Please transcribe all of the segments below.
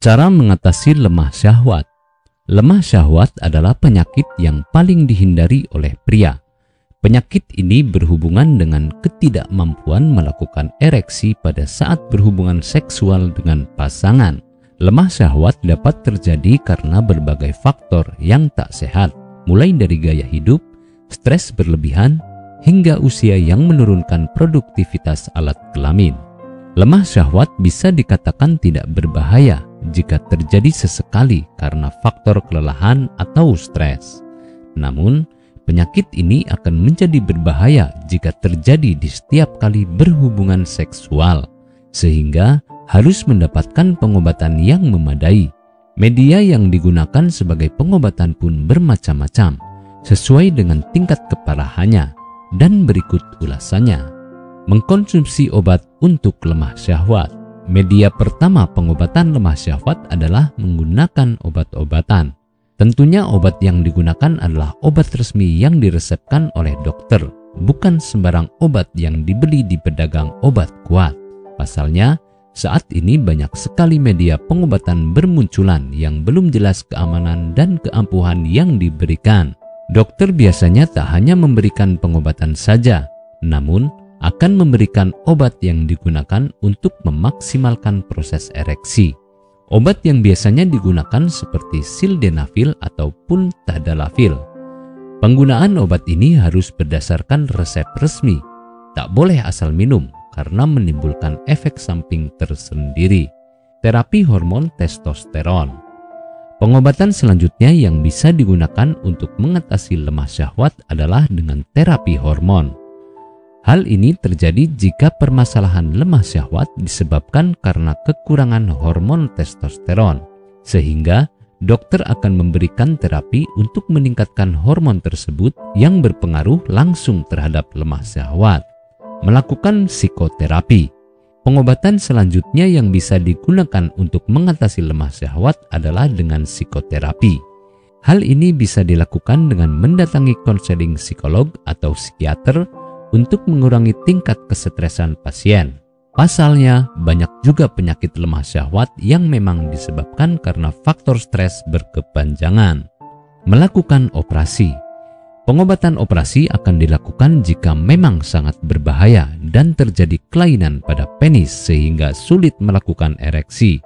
Cara mengatasi lemah syahwat. Lemah syahwat adalah penyakit yang paling dihindari oleh pria. Penyakit ini berhubungan dengan ketidakmampuan melakukan ereksi pada saat berhubungan seksual dengan pasangan. Lemah syahwat dapat terjadi karena berbagai faktor yang tak sehat, mulai dari gaya hidup, stres berlebihan, hingga usia yang menurunkan produktivitas alat kelamin. Lemah syahwat bisa dikatakan tidak berbahaya jika terjadi sesekali karena faktor kelelahan atau stres. Namun, penyakit ini akan menjadi berbahaya jika terjadi di setiap kali berhubungan seksual, sehingga harus mendapatkan pengobatan yang memadai. Media yang digunakan sebagai pengobatan pun bermacam-macam, sesuai dengan tingkat keparahannya, dan berikut ulasannya. Mengkonsumsi obat untuk lemah syahwat. Media pertama pengobatan lemah syahwat adalah menggunakan obat-obatan. Tentunya obat yang digunakan adalah obat resmi yang diresepkan oleh dokter, bukan sembarang obat yang dibeli di pedagang obat kuat. Pasalnya, saat ini banyak sekali media pengobatan bermunculan yang belum jelas keamanan dan keampuhan yang diberikan. Dokter biasanya tak hanya memberikan pengobatan saja, namun akan memberikan obat yang digunakan untuk memaksimalkan proses ereksi. Obat yang biasanya digunakan seperti sildenafil ataupun tadalafil. Penggunaan obat ini harus berdasarkan resep resmi, tak boleh asal minum karena menimbulkan efek samping tersendiri. Terapi hormon testosteron. Pengobatan selanjutnya yang bisa digunakan untuk mengatasi lemah syahwat adalah dengan terapi hormon. Hal ini terjadi jika permasalahan lemah syahwat disebabkan karena kekurangan hormon testosteron, sehingga dokter akan memberikan terapi untuk meningkatkan hormon tersebut yang berpengaruh langsung terhadap lemah syahwat. Melakukan psikoterapi. Pengobatan selanjutnya yang bisa digunakan untuk mengatasi lemah syahwat adalah dengan psikoterapi. Hal ini bisa dilakukan dengan mendatangi konseling psikolog atau psikiater untuk mengurangi tingkat kesetresan pasien. Pasalnya, banyak juga penyakit lemah syahwat yang memang disebabkan karena faktor stres berkepanjangan. Melakukan operasi. Pengobatan operasi akan dilakukan jika memang sangat berbahaya dan terjadi kelainan pada penis sehingga sulit melakukan ereksi.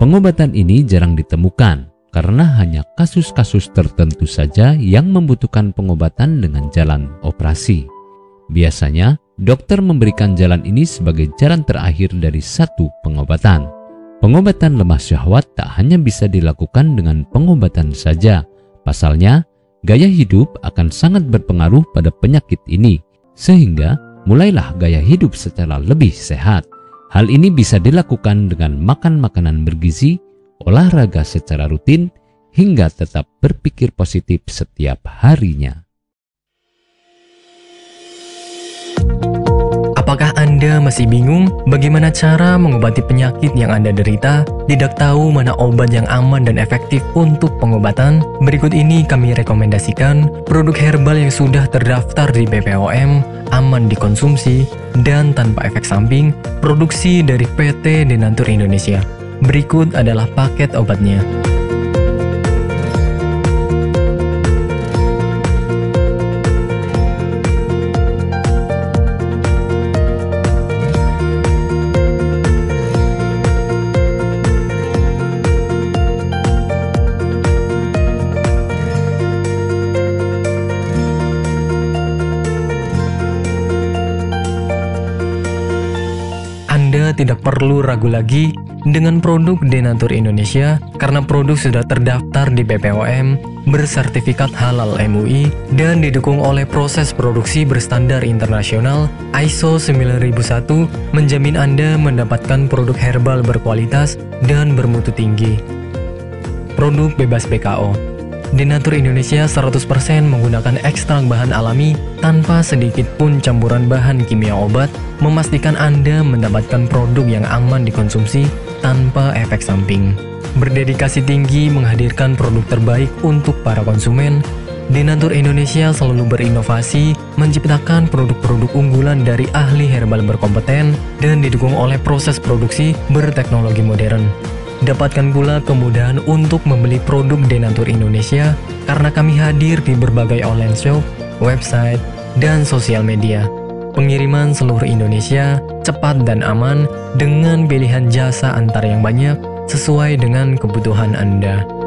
Pengobatan ini jarang ditemukan karena hanya kasus-kasus tertentu saja yang membutuhkan pengobatan dengan jalan operasi. Biasanya, dokter memberikan jalan ini sebagai jalan terakhir dari satu pengobatan. Pengobatan lemah syahwat tak hanya bisa dilakukan dengan pengobatan saja. Pasalnya, gaya hidup akan sangat berpengaruh pada penyakit ini, sehingga mulailah gaya hidup secara lebih sehat. Hal ini bisa dilakukan dengan makan makanan bergizi, olahraga secara rutin, hingga tetap berpikir positif setiap harinya. Apakah Anda masih bingung bagaimana cara mengobati penyakit yang Anda derita? Tidak tahu mana obat yang aman dan efektif untuk pengobatan? Berikut ini kami rekomendasikan produk herbal yang sudah terdaftar di BPOM, aman dikonsumsi, dan tanpa efek samping, produksi dari PT Denatur Indonesia. Berikut adalah paket obatnya. Anda tidak perlu ragu lagi dengan produk Denatur Indonesia karena produk sudah terdaftar di BPOM, bersertifikat halal MUI, dan didukung oleh proses produksi berstandar internasional ISO 9001, menjamin Anda mendapatkan produk herbal berkualitas dan bermutu tinggi. Produk bebas BKO. Denatur Indonesia 100% menggunakan ekstrak bahan alami tanpa sedikit pun campuran bahan kimia obat, memastikan Anda mendapatkan produk yang aman dikonsumsi tanpa efek samping. Berdedikasi tinggi menghadirkan produk terbaik untuk para konsumen, Denatur Indonesia selalu berinovasi, menciptakan produk-produk unggulan dari ahli herbal berkompeten dan didukung oleh proses produksi berteknologi modern. Dapatkan pula kemudahan untuk membeli produk Denatur Indonesia karena kami hadir di berbagai online shop, website, dan sosial media. Pengiriman seluruh Indonesia cepat dan aman dengan pilihan jasa antar yang banyak sesuai dengan kebutuhan Anda.